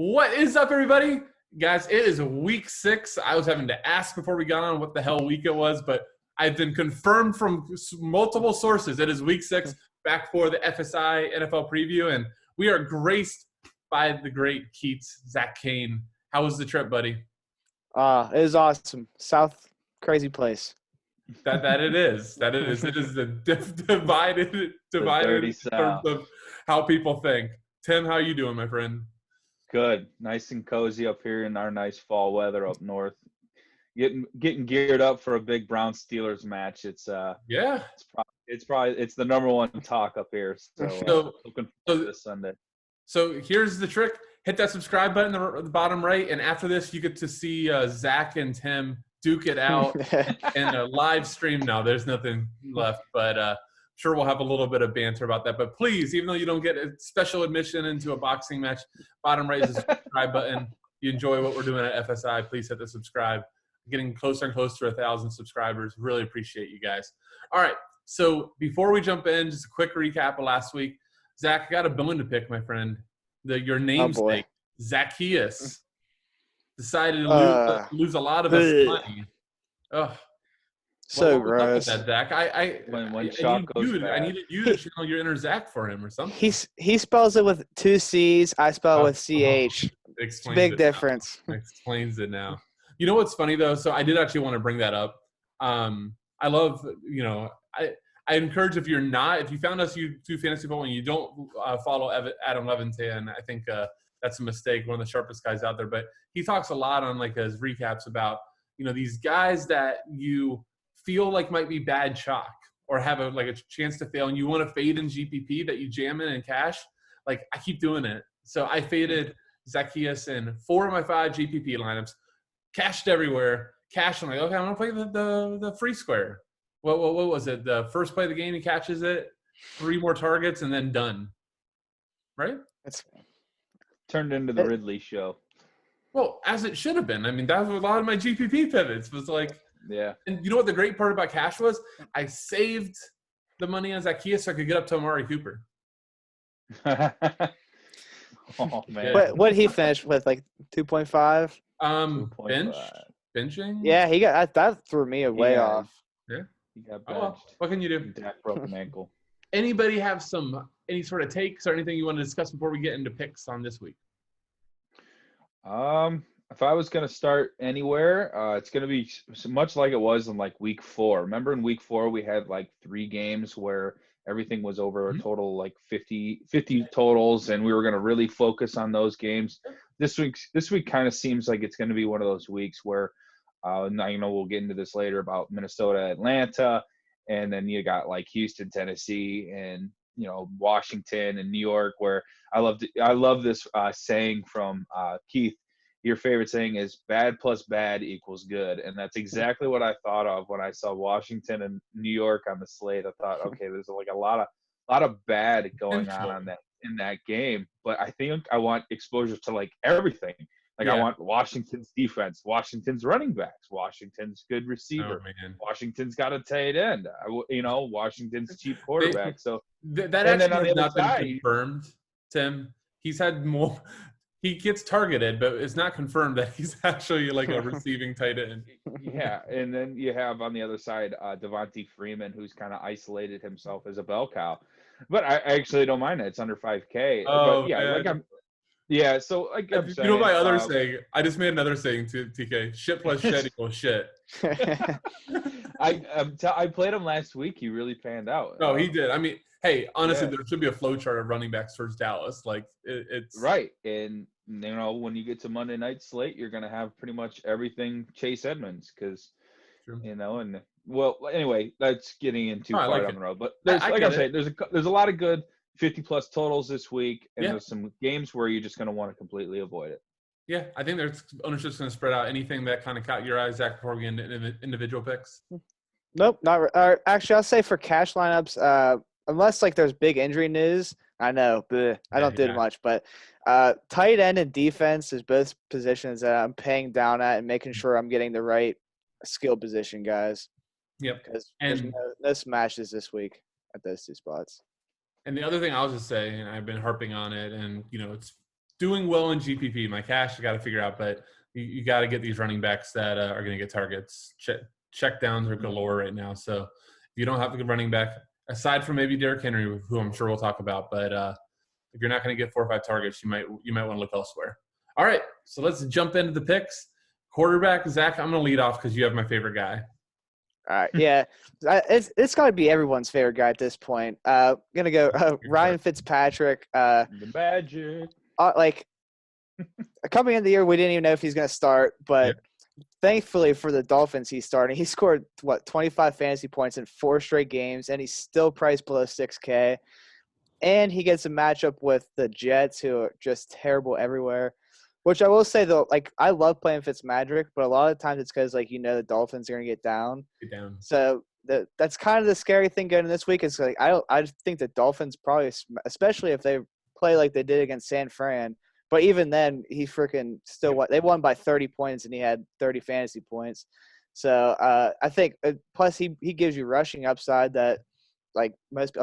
What is up, everybody? Guys, it is week 6. I was having to ask before we got on what the hell week it was, but I've been confirmed from multiple sources. It is week 6, back for the FSI NFL preview, and we are graced by the great Keats, Zach Kane. How was the trip, buddy? It was awesome. South, crazy place. That it is. That it is. It is the divided in terms of how people think. Tim, how you doing, my friend? Good. Nice and cozy up here in our nice fall weather up north. Getting geared up for a big Brown Steelers match. It's the number one talk up here. So looking forward to this Sunday. So here's the trick. Hit that subscribe button in the bottom right, and after this, you get to see Zach and Tim duke it out in a live stream. Now, there's nothing left, but sure we'll have a little bit of banter about that. But please, even though you don't get a special admission into a boxing match, bottom right is the subscribe button. You enjoy what we're doing at FSI, please hit the subscribe. Getting closer and closer to 1,000 subscribers. Really appreciate you guys. All right, so before we jump in, just a quick recap of last week. Zach, I got a bone to pick, my friend. Your namesake, Zacchaeus, decided to lose a lot of his money. Oh, so gross. That, Zach? I needed you to channel your inner Zach for him or something. He spells it with 2 C's. I spell it with CH. Big difference. Explains it now. You know what's funny though? So I did actually want to bring that up. I love, I encourage if you found us, you do fantasy football and you don't follow Adam Levinson, I think that's a mistake. One of the sharpest guys out there, but he talks a lot on like his recaps about, these guys that you feel like might be bad chalk or have a chance to fail and you want to fade in GPP that you jam in cash. Like I keep doing it. So I faded Zacchaeus in 4 of my 5 GPP lineups, cashed everywhere. Cashed. I'm like, okay, I'm gonna play the free square. What was it? The first play of the game, he catches it, 3 more targets, and then done. Right? It's turned into the Ridley show. Well, as it should have been. I mean, that was a lot of my GPP pivots. Was like, yeah. And you know what the great part about cash was? I saved the money on Zacchaeus so I could get up to Amari Cooper. Oh man! What he finished with, like 2.5? Benching. Yeah, he got that threw me way off. Yeah. He got benched. Well, what can you do? Dak broke an ankle. Anybody have any sort of takes or anything you want to discuss before we get into picks on this week? If I was going to start anywhere, it's going to be much like it was in like week 4. Remember in week 4 we had like 3 games where everything was over a total like 50 totals, and we were going to really focus on those games. This week kind of seems like it's going to be one of those weeks where now we'll get into this later about Minnesota, Atlanta, and then you got like Houston, Tennessee, and Washington and New York. Where I love this saying from Keith. Your favorite saying is bad plus bad equals good, and that's exactly what I thought of when I saw Washington and New York on the slate. I thought, okay, there's like a lot of bad going on in that game, but I think I want exposure to like everything. I want Washington's defense, Washington's running backs, Washington's good receiver, Washington's got a tight end, Washington's cheap quarterback. So that actually has not been confirmed, Tim. He's had more. He gets targeted, but it's not confirmed that he's actually like a receiving tight end. Yeah, and then you have on the other side Devonta Freeman, who's kind of isolated himself as a bell cow. But I actually don't mind it. It's under 5K. Oh, but yeah, man. So like I'm saying, my other saying? I just made another saying to TK. Shit plus shit equals shit. I played him last week. He really panned out. No, he did. I mean, hey, honestly, there should be a flow chart of running backs towards Dallas. Like it's right. And when you get to Monday night slate, you're gonna have pretty much everything Chase Edmonds because and well, anyway, that's getting into far down the road. But there's a lot of good 50-plus totals this week, and there's some games where you're just going to want to completely avoid it. Yeah, I think there's ownership's going to spread out. Anything that kind of caught your eye, Zach, before we get into individual picks? Nope, not actually. I'll say for cash lineups, unless like there's big injury news. I know, I don't do much, but tight end and defense is both positions that I'm paying down at and making sure I'm getting the right skill position guys. Yep. Because there's no smashes this week at those 2 spots. And the other thing I'll just say, and I've been harping on it, and it's doing well in GPP. My cash, I got to figure out, but you got to get these running backs that are going to get targets. Check downs are galore right now. So if you don't have a good running back, aside from maybe Derrick Henry, who I'm sure we'll talk about, but if you're not going to get 4 or 5 targets, you might want to look elsewhere. All right, so let's jump into the picks. Quarterback, Zach, I'm going to lead off because you have my favorite guy. All right, yeah, it's got to be everyone's favorite guy at this point. Gonna go Ryan Fitzpatrick. The magic. Coming into the year, we didn't even know if he's gonna start, but thankfully for the Dolphins, he's starting. He scored 25 fantasy points in 4 straight games, and he's still priced below $6K. And he gets a matchup with the Jets, who are just terrible everywhere. Which I will say though, I love playing Fitzmagic, but a lot of times it's because the Dolphins are gonna get down. So that's kind of the scary thing going into this week. Is I think the Dolphins probably, especially if they play like they did against San Fran. But even then, he freaking still they won by 30 points, and he had 30 fantasy points. So I think plus he gives you rushing upside that a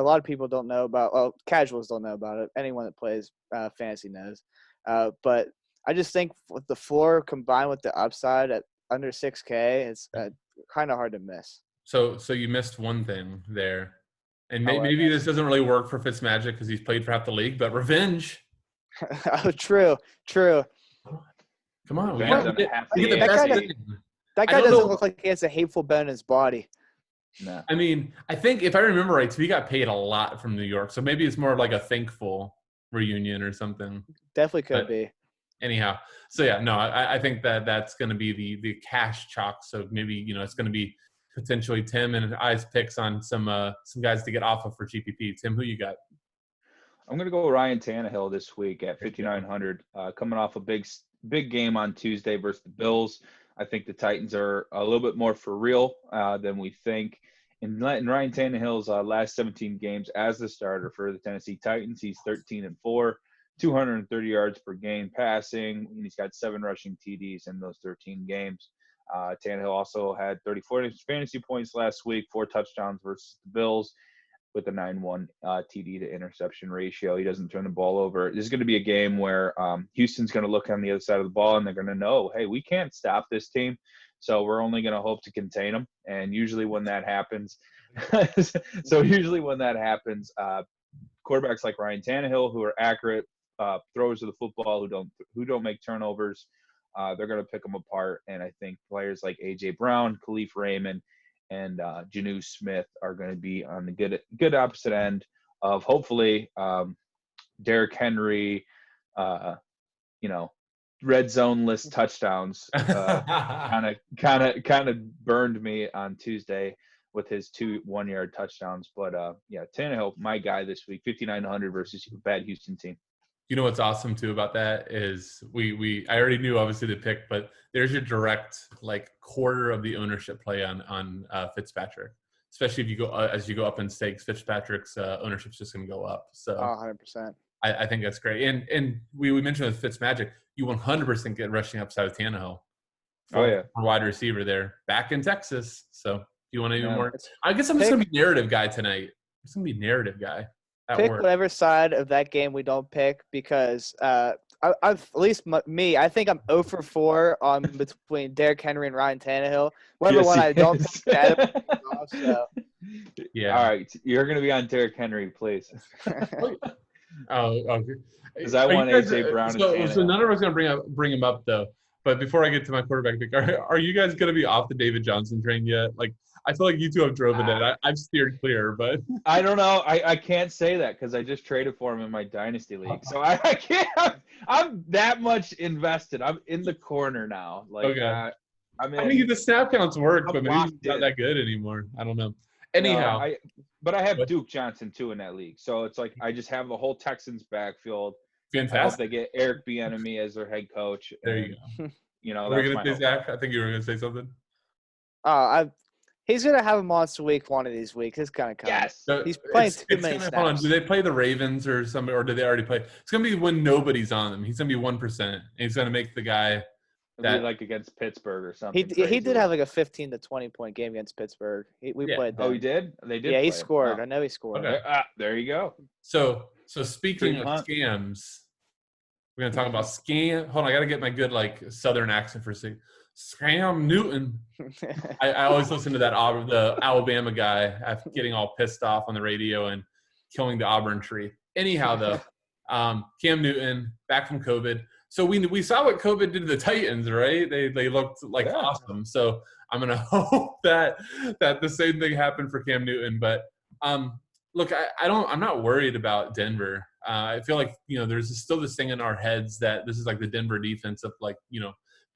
lot of people don't know about. Well, casuals don't know about it. Anyone that plays fantasy knows. But I just think with the floor combined with the upside at under 6K, it's kind of hard to miss. So you missed one thing there, and maybe this doesn't really work for Fitzmagic because he's played for half the league. But revenge. Oh, true. Come on, that guy doesn't look like he has a hateful bone in his body. No. I mean, I think if I remember right, so he got paid a lot from New York, so maybe it's more of like a thankful reunion or something. Definitely could be. Anyhow, so yeah, no, I think that's going to be the cash chalk. So maybe it's going to be potentially Tim and I's picks on some guys to get off of for GPP. Tim, who you got? I'm going to go with Ryan Tannehill this week at 5,900, coming off a big game on Tuesday versus the Bills. I think the Titans are a little bit more for real than we think. In Ryan Tannehill's last 17 games as the starter for the Tennessee Titans, he's 13-4, 230 yards per game passing, and he's got 7 rushing TDs in those 13 games. Tannehill also had 34 fantasy points last week, 4 touchdowns versus the Bills, with a 9-1 TD to interception ratio. He doesn't turn the ball over. This is going to be a game where Houston's going to look on the other side of the ball, and they're going to know, hey, we can't stop this team, so we're only going to hope to contain them. And usually when that happens, quarterbacks like Ryan Tannehill, who are accurate throwers of the football, who don't make turnovers, they're going to pick them apart. And I think players like A.J. Brown, Khalif Raymond, and Janu Smith are going to be on the good opposite end of hopefully Derrick Henry, red zone list touchdowns. Kind of burned me on Tuesday with his 2 1-yard touchdowns. But Tannehill, my guy this week, 5,900 versus a bad Houston team. You know what's awesome too about that is I already knew obviously the pick, but there's your direct quarter of the ownership play on Fitzpatrick, especially if you go as you go up in stakes. Fitzpatrick's ownership's just going to go up. So 100%. I think that's great. And we mentioned with Fitzmagic, you 100% get rushing upside with Tannehill. For wide receiver there, back in Texas. So if you want to even more, I guess I'm just going to be narrative guy tonight. I'm just going to be narrative guy. Pick whatever side of that game we don't pick because I've at least me, I think I'm 0 for 4 on between Derrick Henry and Ryan Tannehill. Whatever one I don't pick, so. Yeah. All right, you're going to be on Derrick Henry, please. Okay. Because I want A.J. Brown. So none of us are going to bring him up though. But before I get to my quarterback pick, are you guys going to be off the David Johnson train yet? I feel like you two have driven it. I've steered clear, but I don't know. I can't say that because I just traded for him in my dynasty league, so I can't. I'm that much invested. I'm in the corner now. Okay. I mean, the snap counts work, but maybe he's not that good anymore. I don't know. Anyhow, but I have Duke Johnson too in that league, so it's I just have the whole Texans backfield. Fantastic. I hope they get Eric Bieniemy as their head coach. There you go. We're gonna say Zach. I think you were gonna say something. He's gonna have a monster week one of these weeks. It's kind of coming. Yes. So he's playing too many snaps. Hold on. Do they play the Ravens or something, or do they already play? It's gonna be when nobody's on them. He's gonna be 1%, and he's gonna make the guy that against Pittsburgh or something. He did have a 15 to 20 point game against Pittsburgh. We played that. Oh, he did? They did. Yeah, he scored. I know he scored. Okay. There you go. So speaking of scams, We're going to talk about Scam. Hold on, I got to get my good Southern accent for a second. Scam Newton. I always listen to the Alabama guy getting all pissed off on the radio and killing the Auburn tree. Anyhow, though, Cam Newton back from COVID. So we saw what COVID did to the Titans, right? They looked awesome. So I'm gonna hope that the same thing happened for Cam Newton. But look, I'm not worried about Denver. I feel like there's still this thing in our heads that this is like the Denver defense of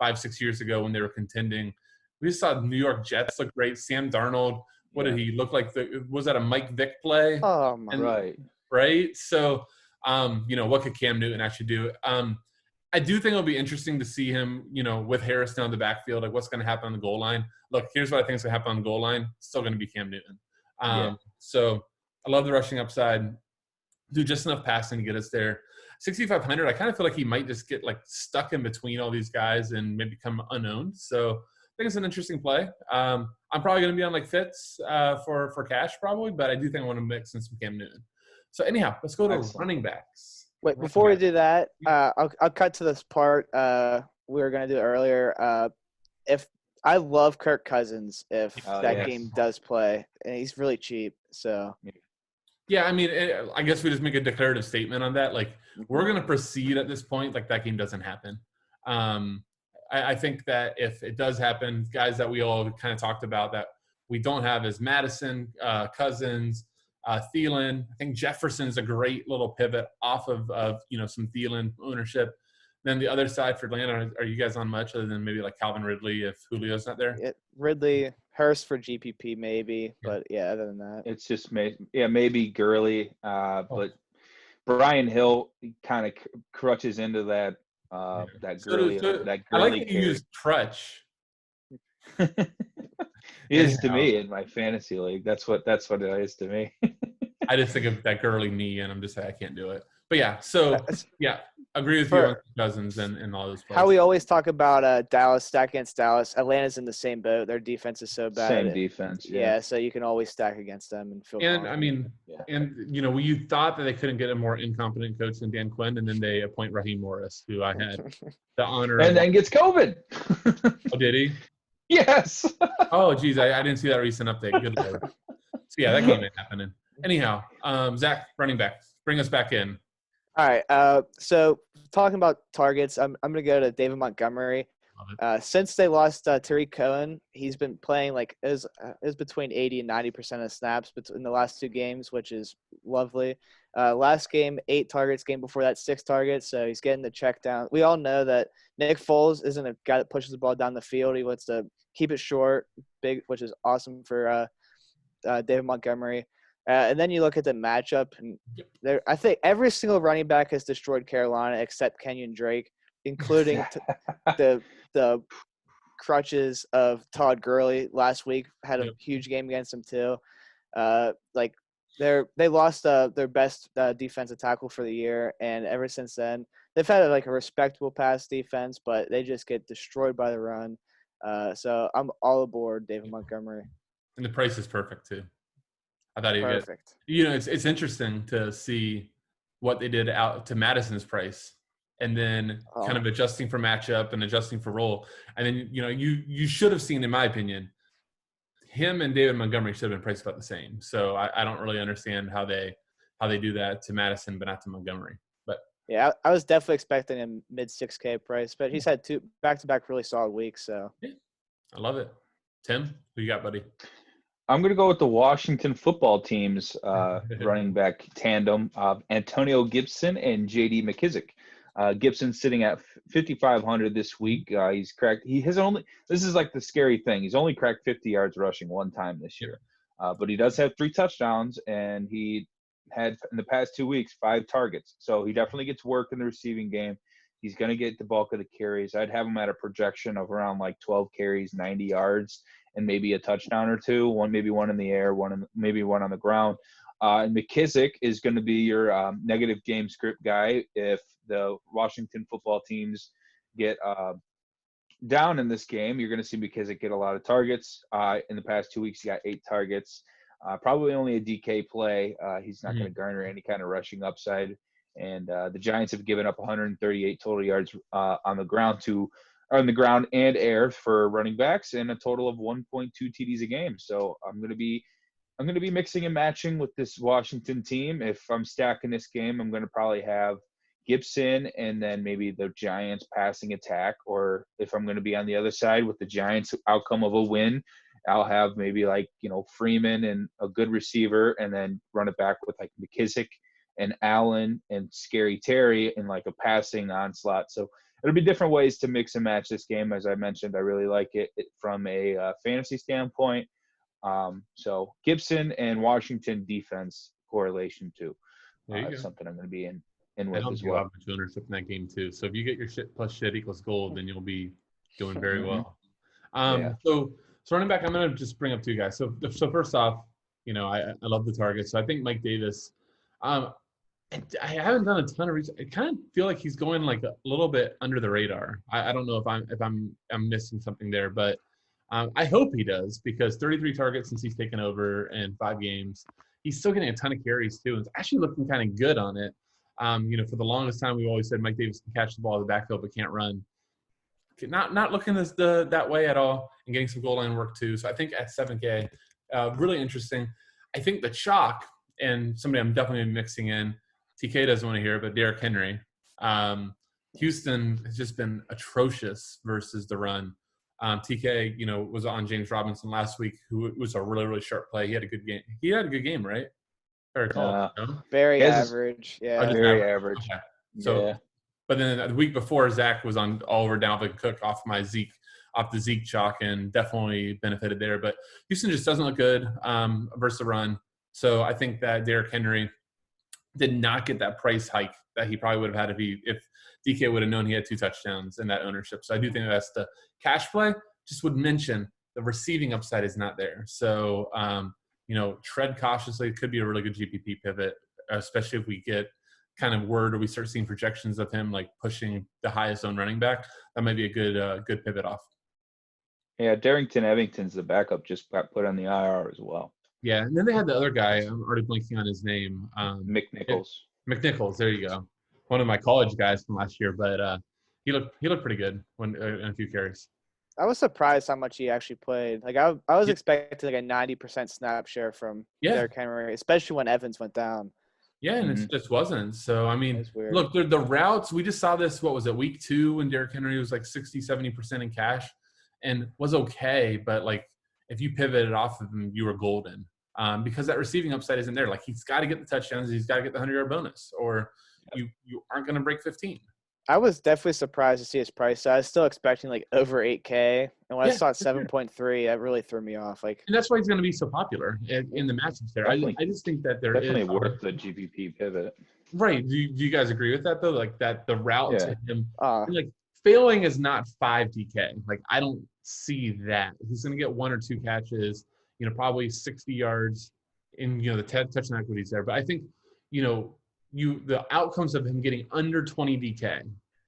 5-6 years ago when they were contending. We just saw the New York Jets look great. Sam Darnold, what did he look like? Was that a Mike Vick play? Oh my! Right. So, what could Cam Newton actually do? I do think it'll be interesting to see him, with Harris down the backfield, like what's going to happen on the goal line. Look, here's what I think is going to happen on the goal line. It's still going to be Cam Newton. So I love the rushing upside. Do just enough passing to get us there. 6,500, I kind of feel like he might just get stuck in between all these guys and maybe become unowned. So I think it's an interesting play. I'm probably going to be on Fitz for cash probably, but I do think I want to mix in some Cam Newton. So anyhow, let's go to running backs. Wait, before we do that, I'll cut to this part we were going to do earlier. If I love Kirk Cousins if game does play, and he's really cheap. So yeah, I mean, I guess we just make a declarative statement on that. We're going to proceed at this point that game doesn't happen. I think that if it does happen, guys that we all kind of talked about that we don't have is Madison, Cousins, Thielen. I think Jefferson's a great little pivot off of some Thielen ownership. Then the other side for Atlanta, are you guys on much other than maybe Calvin Ridley if Julio's not there? Ridley, Hurst for GPP maybe, but other than that, it's just maybe Gurley, but Brian Hill kind of crutches into that Gurley. That Gurley I like that you use crutch. It is to me in my fantasy league. That's what it is to me. I just think of that Gurley knee, and I'm just saying I can't do it. But agree with you on Cousins and all those players. How we always talk about Dallas stack against Dallas. Atlanta's in the same boat. Their defense is so bad. Same defense. Yeah. So you can always stack against them and feel. And confident. You thought that they couldn't get a more incompetent coach than Dan Quinn, and then they appoint Raheem Morris, who I had the honor. And then gets COVID. Oh, did he? Yes. Oh, geez, I didn't see that recent update. Good Lord. So that game ain't happening. Anyhow, Zach, running back, bring us back in. All right. So talking about targets, I'm going to go to David Montgomery. Since they lost Tariq Cohen, he's been playing is between 80 and 90% of snaps in the last two games, which is lovely. Last game, 8 targets. Game before that, 6 targets. So he's getting the check down. We all know that Nick Foles isn't a guy that pushes the ball down the field. He wants to keep it short, big, which is awesome for David Montgomery. And then you look at the matchup, and I think every single running back has destroyed Carolina except Kenyon Drake, including the crutches of Todd Gurley last week. Had a huge game against him too. They lost their best defensive tackle for the year, and ever since then they've had a respectable pass defense, but they just get destroyed by the run. So I'm all aboard David Montgomery. And the price is perfect too. I thought he would perfect. It's interesting to see what they did out to Madison's price, and then kind of adjusting for matchup and adjusting for role. And then you should have seen, in my opinion, him and David Montgomery should have been priced about the same. So I don't really understand how they do that to Madison but not to Montgomery. But yeah, I was definitely expecting a mid $6K price, but he's had 2 back-to-back really solid weeks. So I love it. Tim, who you got, buddy? I'm going to go with the Washington football team's running back tandem of Antonio Gibson and J.D. McKissick. Gibson sitting at 5,500 this week. He's cracked. This is the scary thing. He's only cracked 50 yards rushing one time this year. But he does have 3 touchdowns, and he had in the past 2 weeks 5 targets. So he definitely gets work in the receiving game. He's going to get the bulk of the carries. I'd have him at a projection of around 12 carries, 90 yards, and maybe a touchdown or 2. Maybe one in the air, maybe one on the ground. And McKissick is going to be your negative game script guy if the Washington football teams get down in this game. You're going to see McKissick get a lot of targets. In the past 2 weeks, he got 8 targets. Probably only a DK play. He's not going to garner any kind of rushing upside. And the Giants have given up 138 total yards on the ground and air for running backs, and a total of 1.2 TDs a game. So I'm going to be mixing and matching with this Washington team. If I'm stacking this game, I'm going to probably have Gibson and then maybe the Giants passing attack. Or if I'm going to be on the other side with the Giants outcome of a win, I'll have maybe Freeman and a good receiver, and then run it back with Mckissick and Allen and Scary Terry in a passing onslaught. So it'll be different ways to mix and match this game. As I mentioned, I really like it from a fantasy standpoint. So Gibson and Washington defense correlation too. Something I'm going to be in with as well. I'll have ownership in that game too. So if you get your shit plus shit equals gold, then you'll be doing very well. So running back, I'm going to just bring up two guys. So first off, I love the target. So I think Mike Davis. I haven't done a ton of research. I kind of feel like he's going a little bit under the radar. I don't know if I'm missing something there, but I hope he does, because 33 targets since he's taken over in 5 games. He's still getting a ton of carries too, and it's actually looking kind of good on it. For the longest time, we've always said Mike Davis can catch the ball in the backfield but can't run. Not looking that way at all, and getting some goal line work too. So I think at 7K, really interesting. I think the chalk, and somebody I'm definitely mixing in, TK doesn't want to hear it, but Derrick Henry. Houston has just been atrocious versus the run. TK, was on James Robinson last week, who was a really, really sharp play. He had a good game. He had a good game, right? Very average. Yeah. Very average. Okay. So, but then the week before, Zach was on Oliver Dalvin Cook off the Zeke chalk, and definitely benefited there. But Houston just doesn't look good versus the run. So I think that Derrick Henry did not get that price hike that he probably would have had if DK would have known he had 2 touchdowns in that ownership. So I do think that's the cash play. Just would mention the receiving upside is not there. So, tread cautiously. It could be a really good GPP pivot, especially if we get kind of word or we start seeing projections of him pushing the highest owned running back. That might be a good pivot off. Yeah, Darrington Evington's the backup, just got put on the IR as well. Yeah, and then they had the other guy. I'm already blanking on his name. McNichols. McNichols, there you go. One of my college guys from last year, but he looked pretty good when in a few carries. I was surprised how much he actually played. I was expecting a 90% snap share from Derrick Henry, especially when Evans went down. Yeah, and it just wasn't. So, I mean, look, the routes, we just saw this, what was it, week 2 when Derrick Henry was 60, 70% in cash and was okay, but if you pivoted off of him, you were golden because that receiving upside isn't there. He's got to get the touchdowns. He's got to get the 100-yard bonus, or you aren't going to break 15. I was definitely surprised to see his price. I was still expecting over 8K, and when I saw 7.3, that really threw me off. And that's why he's going to be so popular in the matchups there. I just think that there definitely is worth the GPP pivot. Right? Do you guys agree with that though? That the route to him, failing is not 5 DK. I don't see that. He's going to get 1 or 2 catches. Probably 60 yards in the touchdown equities there. But I think the outcomes of him getting under 20 DK.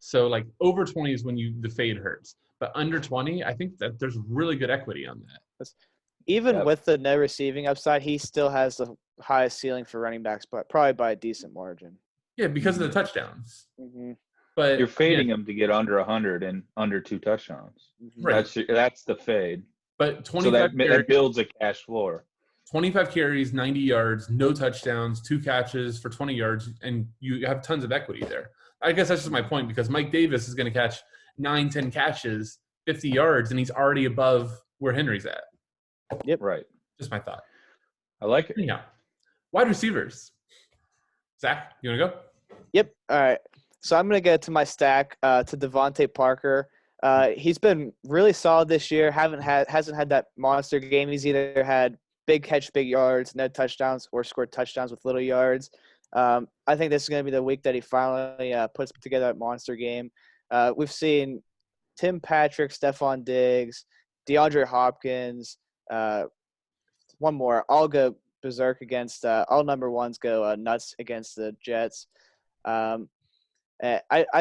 So over 20 is when the fade hurts, but under 20, I think that there's really good equity on that. Even with the no receiving upside, he still has the highest ceiling for running backs, but probably by a decent margin. Yeah, because of the touchdowns. Mm-hmm. But you're fading him to get under 100 and under 2 touchdowns. Right. That's the fade. But 25 so that builds a cash floor. 25 carries, 90 yards, no touchdowns, 2 catches for 20 yards, and you have tons of equity there. I guess that's just my point, because Mike Davis is going to catch 9, 10 catches, 50 yards, and he's already above where Henry's at. Yep. Right. Just my thought. I like it. Yeah. Wide receivers. Zach, you want to go? Yep. All right. So I'm going to get to my stack to Devonta Parker. He's been really solid this year. Hasn't had that monster game. He's either had big catch, big yards, no touchdowns, or scored touchdowns with little yards. I think this is going to be the week that he finally puts together that monster game. We've seen Tim Patrick, Stephon Diggs, DeAndre Hopkins, one more. All go berserk against all number ones go nuts against the Jets. I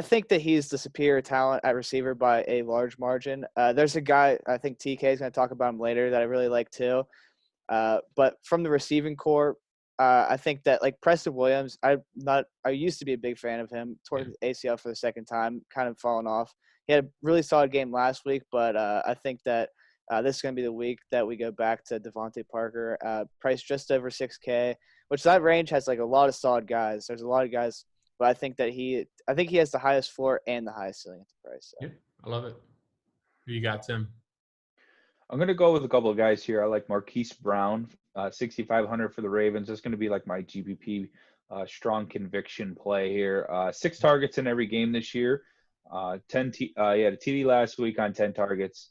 think that he's the superior talent at receiver by a large margin. There's a guy, I think TK is going to talk about him later, that I really like too. But from the receiving core, I think that like Preston Williams, I used to be a big fan of him. Tore his ACL for the second time, kind of fallen off. He had a really solid game last week, but I think that this is going to be the week that we go back to Devonta Parker, priced just over $6K, which that range has like a lot of solid guys. There's a lot of guys, but I think he has the highest floor and the highest ceiling at the price. So. Yeah, I love it. Who you got, Tim? I'm going to go with a couple of guys here. I like Marquis Brown, 6,500 for the Ravens. That's going to be like my GPP strong conviction play here. 6 targets in every game this year. He had a TD last week on 10 targets.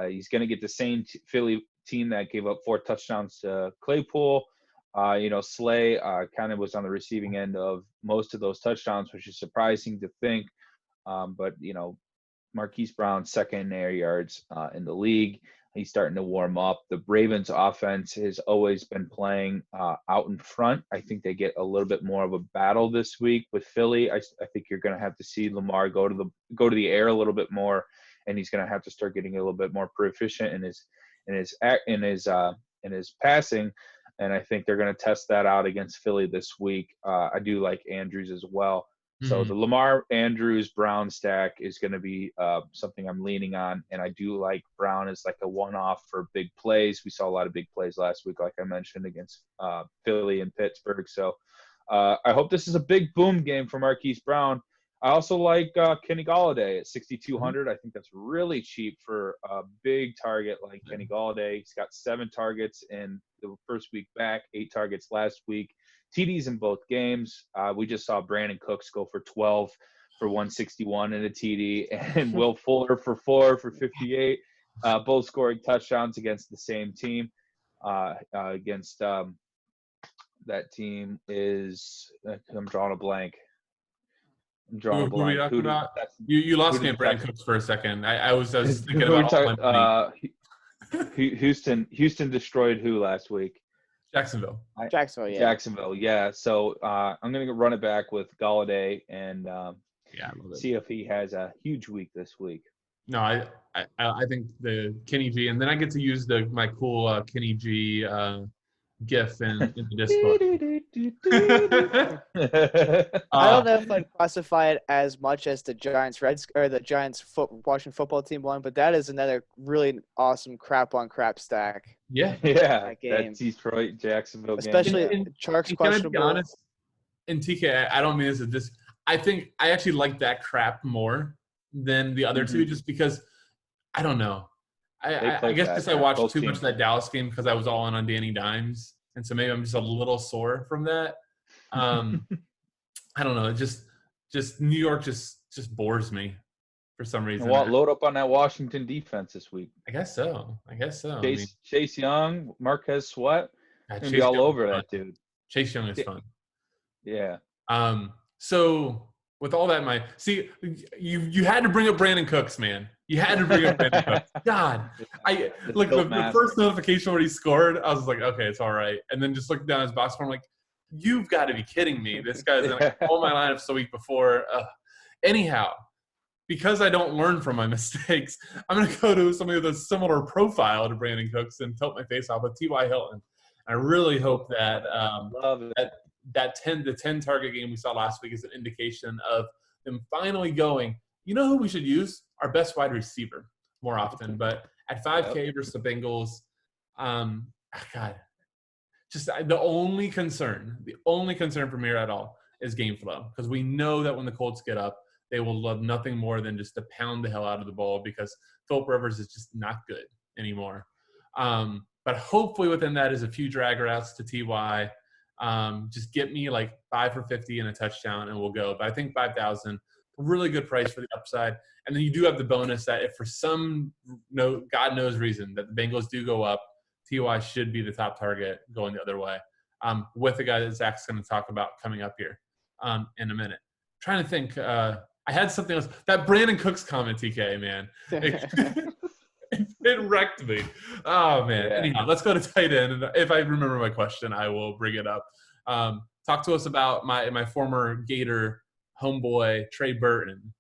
He's going to get the same Philly team that gave up 4 touchdowns to Claypool. Slay kind of was on the receiving end of most of those touchdowns, which is surprising to think. But Marquise Brown, second in air yards in the league. He's starting to warm up. The Ravens offense has always been playing out in front. I think they get a little bit more of a battle this week with Philly. I think you're going to have to see Lamar go to the air a little bit more, and he's going to have to start getting a little bit more proficient in his passing. And I think they're going to test that out against Philly this week. I do like Andrews as well. So the Lamar, Andrews, Brown stack is going to be something I'm leaning on. And I do like Brown as like a one-off for big plays. We saw a lot of big plays last week, like I mentioned, against Philly and Pittsburgh. So I hope this is a big boom game for Marquise Brown. I also like Kenny Golladay at 6,200. I think that's really cheap for a big target like Kenny Golladay. He's got 7 targets in the first week back, 8 targets last week. TDs in both games. We just saw Brandon Cooks go for 12 for 161 in a TD, and Will Fuller for 4 for 58, both scoring touchdowns against the same team. Against that team is I'm drawing a blank. Who are we talking about? You lost me at Brandon Cooks for a second. I was thinking about all my money. Houston destroyed who last week? Jacksonville, yeah. Jacksonville, yeah. So I'm going to run it back with Golladay and see if he has a huge week this week. No, I think the Kenny G, and then I get to use my cool Kenny G GIF in the Discord. I don't know if I'd classify it as much as the Giants Washington football team one, but that is another really awesome crap on crap stack. Yeah, that Detroit Jacksonville especially game. Chark's questionable. Can I be honest? And TK, I don't mean this as this. I think I actually like that crap more than the other two, just because I don't know. I guess because I watched too much of that Dallas game because I was all in on Danny Dimes, and so maybe I'm just a little sore from that. I don't know. Just New York just bores me for some reason. Load up on that Washington defense this week. I guess so. Chase Young, Marquez Sweat, gonna be all over that dude. Chase Young is fun. Yeah. So with all that in mind, see, you had to bring up Brandon Cooks, man. You had to bring up Brandon Cooks. God, the first notification when he scored, I was like, okay, it's all right. And then just looking down his box score, I'm like, you've got to be kidding me. This guy's in all my lineups the week before. Anyhow, because I don't learn from my mistakes, I'm going to go to somebody with a similar profile to Brandon Cooks and tilt my face off with T.Y. Hilton. I really hope that the 10 target game we saw last week is an indication of them finally going, you know who we should use? Our best wide receiver more often. But at 5K versus the Bengals, God, just the only concern for me at all is game flow, because we know that when the Colts get up, they will love nothing more than just to pound the hell out of the ball because Philip Rivers is just not good anymore. But hopefully within that is a few drag routes to TY. Just get me like 5 for 50 and a touchdown and we'll go. But I think 5,000, really good price for the upside. And then you do have the bonus that if for some God knows reason that the Bengals do go up, TY should be the top target going the other way, with the guy that Zach's going to talk about coming up here in a minute. Trying to think. I had something else. That Brandon Cooks comment, TK, man. It wrecked me. Oh, man. Yeah. Anyhow, let's go to tight end. And if I remember my question, I will bring it up. Talk to us about my former Gator homeboy, Trey Burton.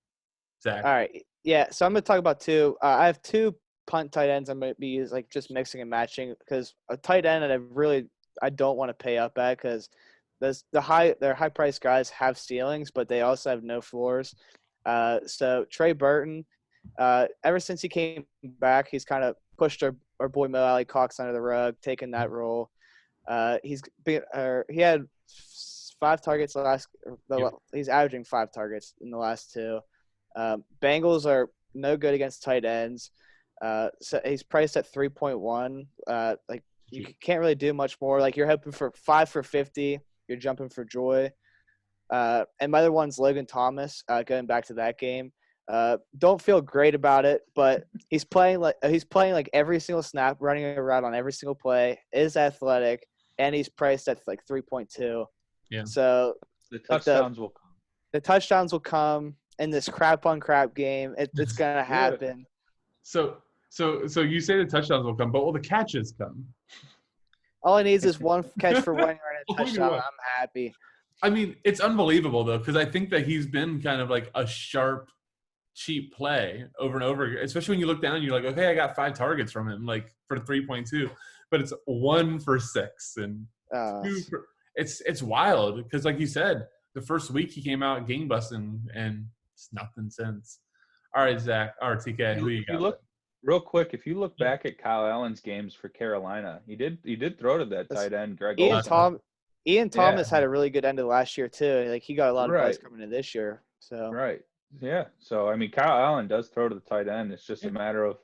Zach. All right. Yeah, so I'm going to talk about two. I have two punt tight ends I'm going to be just mixing and matching, because a tight end that I've really I don't want to pay up at because their high price guys have ceilings, but they also have no floors. So Trey Burton, ever since he came back, he's kind of pushed our boy Mo Alley Cox under the rug, taking that role. He had 5 targets he's averaging 5 targets in the last 2. Bengals are no good against tight ends. So he's priced at 3.1. Like you can't really do much more. Like you're hoping for 5 for 50. You're jumping for joy. And my other one's Logan Thomas. Going back to that game, don't feel great about it, but he's playing like every single snap, running around on every single play. Is athletic, and he's priced at like 3.2. Yeah. So the touchdowns will come. The touchdowns will come in this crap on crap game. It's gonna happen. So you say the touchdowns will come, but will the catches come? All he needs is one catch for 1 yard and a touchdown. I'm happy. I mean, it's unbelievable though, because I think that he's been kind of like a sharp, cheap play over and over again. Especially when you look down, and you're like, okay, I got 5 targets from him, like for 3.2, but it's 1 for 6 and 2 for. It's wild because, like you said, the first week he came out game busting and it's nothing since. All right, Zach, TK, who you got? Real quick, if you look back at Kyle Allen's games for Carolina, he did throw to that tight end, Greg Olsen. Ian Thomas had a really good end of last year too. Like he got a lot of plays coming in this year. So yeah. So I mean, Kyle Allen does throw to the tight end. It's just a matter of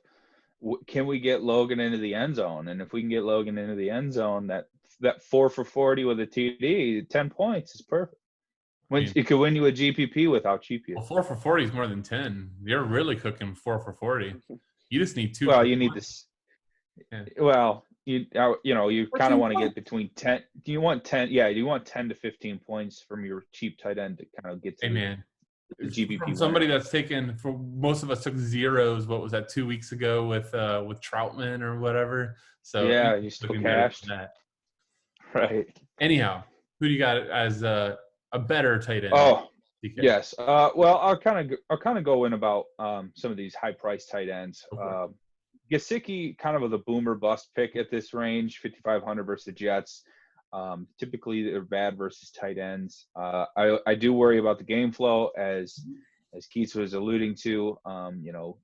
can we get Logan into the end zone, and if we can get Logan into the end zone, that 4 for 40 with a TD, 10 points is perfect. It could win you a GPP with how cheap he is. Well, 4 for 40 is more than 10. You're really cooking 4 for 40. You just need 2. Well, you need this. Yeah. Well, you kind of want to get between 10. Do you want 10? Yeah, you want 10 to 15 points from your cheap tight end to kind of get to the GPP. From somebody that's taken, for most of us took zeros. What was that, 2 weeks ago with Troutman or whatever? So yeah, you still cashed that. Right. Anyhow, who do you got as a better tight end? Oh, yes. Well, I'll kind of go in about some of these high price tight ends. Okay. Mckissick, kind of a boomer bust pick at this range, 5,500 versus the Jets. Typically they're bad versus tight ends. I do worry about the game flow as Keith was alluding to.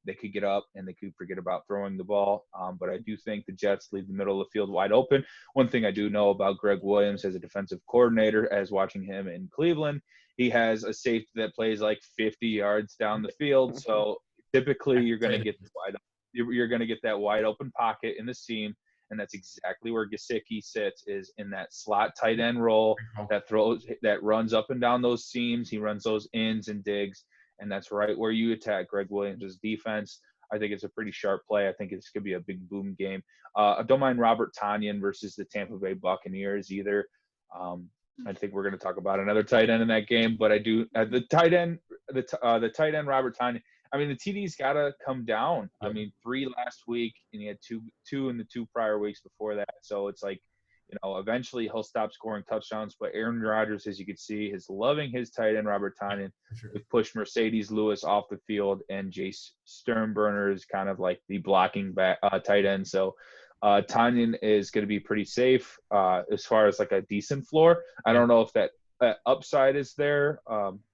They could get up and they could forget about throwing the ball. But I do think the Jets leave the middle of the field wide open. One thing I do know about Greg Williams as a defensive coordinator, as watching him in Cleveland, he has a safety that plays like 50 yards down the field. So typically you're going to get that wide open pocket in the seam. And that's exactly where Gesicki sits, is in that slot tight end role that runs up and down those seams. He runs those ins and digs, and that's right where you attack Greg Williams' defense. I think it's a pretty sharp play. I think it's going to be a big boom game. I don't mind Robert Tanyan versus the Tampa Bay Buccaneers either. I think we're going to talk about another tight end in that game, but I do the tight end Robert Tanyan. I mean, the TD's got to come down. I mean, 3 last week, and he had two in the 2 prior weeks before that. So it's like, eventually he'll stop scoring touchdowns. But Aaron Rodgers, as you can see, is loving his tight end, Robert Tanyan. We've pushed Mercedes Lewis off the field, and Jace Sternberger is kind of like the blocking back tight end. So Tanyan is going to be pretty safe as far as like a decent floor. I don't know if that upside is there,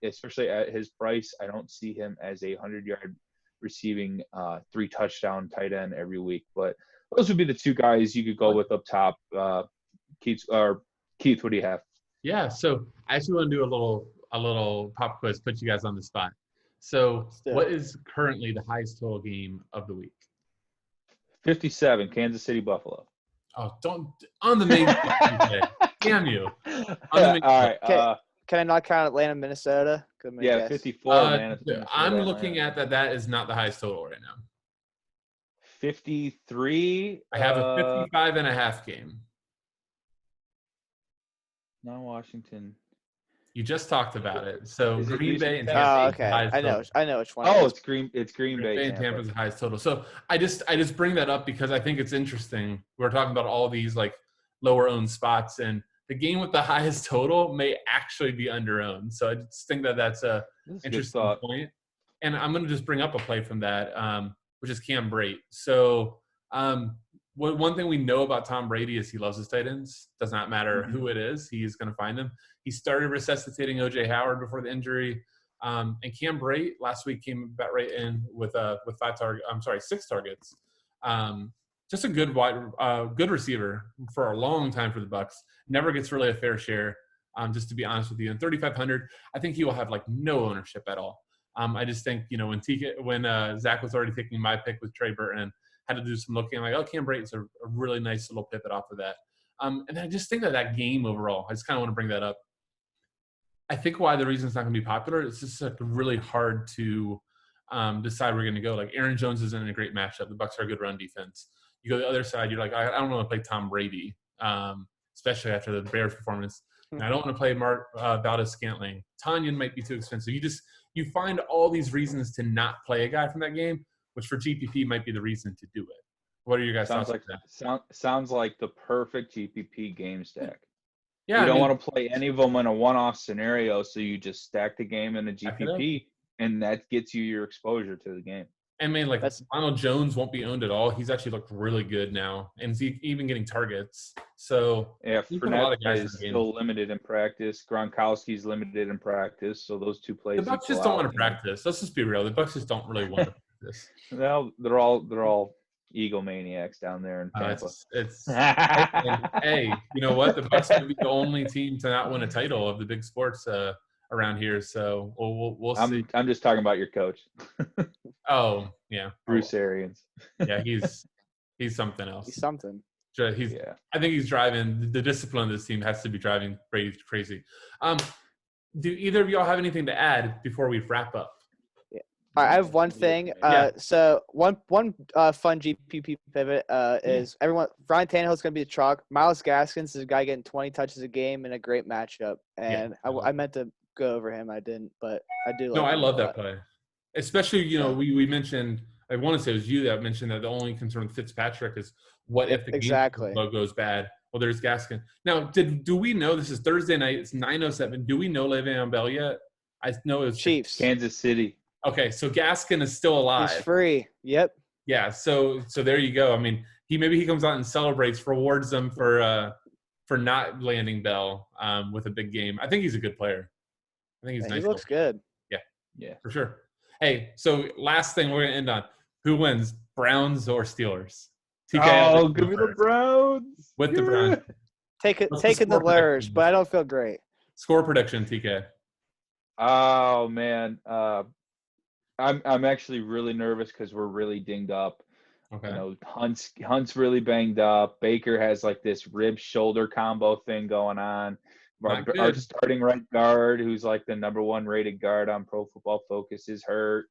especially at his price. I don't see him as a 100-yard receiving 3 touchdown tight end every week. But those would be the 2 guys you could go with up top. Keith, what do you have? Yeah, so I actually want to do a little pop quiz, put you guys on the spot. So what is currently the highest total game of the week? 57, Kansas City Buffalo. Oh, don't on the main today. Damn you. All right. Can I not count Atlanta, Minnesota? 54. I'm looking at that is not the highest total right now. 53. I have a 55.5 game. Non-Washington. You just talked about it. So Green Bay and Tampa. Oh, okay. I know which one. Oh, it's Green Bay and Tampa's the highest total. So I just bring that up because I think it's interesting. We're talking about all these like lower owned spots, and the game with the highest total may actually be under owned. So I just think that's a interesting point. And I'm going to just bring up a play from that, which is Breit. So what one thing we know about Tom Brady is he loves his tight ends. Does not matter who it is, he's going to find them. He started resuscitating O.J. Howard before the injury. And Cam Breit last week came about right in with 6 targets. Just a good receiver for a long time for the Bucs. Never gets really a fair share. Just to be honest with you, in 3,500, I think he will have like no ownership at all. I just think when Zach was already taking my pick with Trey Burton, had to do some looking. I'm like, oh, Cam Breit is a really nice little pivot off of that. And I just think that game overall, I just kind of want to bring that up. I think why the reason it's not going to be popular, it's just like really hard to decide we're going to go. Like Aaron Jones isn't in a great matchup. The Bucs are a good run defense. You go to the other side, you're like, I don't want to play Tom Brady, especially after the Bears performance. And I don't want to play Valdez-Scantling. Tanyan might be too expensive. You find all these reasons to not play a guy from that game, which for GPP might be the reason to do it. What are your guys' thoughts on that? Sounds like the perfect GPP game stack. Yeah, you don't want to play any of them in a one-off scenario, so you just stack the game in a GPP, and that gets you your exposure to the game. I mean, like Ronald Jones won't be owned at all. He's actually looked really good now, and he's even getting targets. So yeah, Fournette is still limited in practice. Gronkowski's limited in practice. So those two plays. The Bucs just don't want to practice. Let's just be real. The Bucs just don't really want to practice. Well, they're all egomaniacs down there in Tampa. Hey, you know what? The Bucs might be the only team to not win a title of the big sports around here. So we'll see. I'm just talking about your coach. Oh yeah, Bruce Arians. Yeah, he's something else. He's something. I think he's driving the discipline of this team has to be driving Brady crazy. Do either of y'all have anything to add before we wrap up? All right, I have one thing. So one fun GPP pivot is everyone. Ryan Tannehill is going to be the chalk. Myles Gaskins is a guy getting 20 touches a game in a great matchup, and I meant to go over him. I didn't, but I do. I love that play, especially we mentioned. I want to say it was you that mentioned that the only concern with Fitzpatrick is what if the game goes bad. Well, there's Gaskin. Now, do we know this is Thursday night? It's 9:07. Do we know Le'Veon Bell yet? I know it's Chiefs, Kansas City. Okay, so Gaskin is still alive. He's free. Yep. Yeah, so there you go. I mean, he comes out and celebrates, rewards them for not landing Bell with a big game. I think he's a good player. I think he's nice. He looks good. Yeah, for sure. Hey, so last thing we're gonna end on: who wins, Browns or Steelers? TK, give me the Browns. With the Browns, taking the Lurs, but I don't feel great. Score prediction, TK. Oh man. I'm actually really nervous because we're really dinged up. Okay. Hunt's really banged up. Baker has like this rib shoulder combo thing going on. Our starting right guard, who's like the number 1 rated guard on Pro Football Focus, is hurt.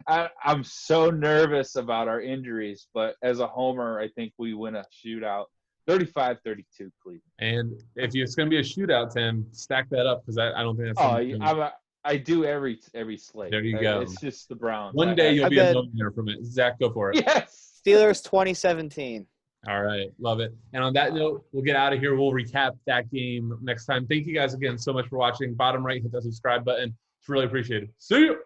I'm so nervous about our injuries, but as a homer, I think we win a shootout. 35-32 Cleveland. And if it's going to be a shootout, Tim, stack that up because I don't think that's I do every slate. There you go. It's just the Browns. One day you'll be a millionaire from it. Zach, go for it. Yes. Steelers 2017. All right. Love it. And on that note, we'll get out of here. We'll recap that game next time. Thank you guys again so much for watching. Bottom right, hit that subscribe button. It's really appreciated. See you.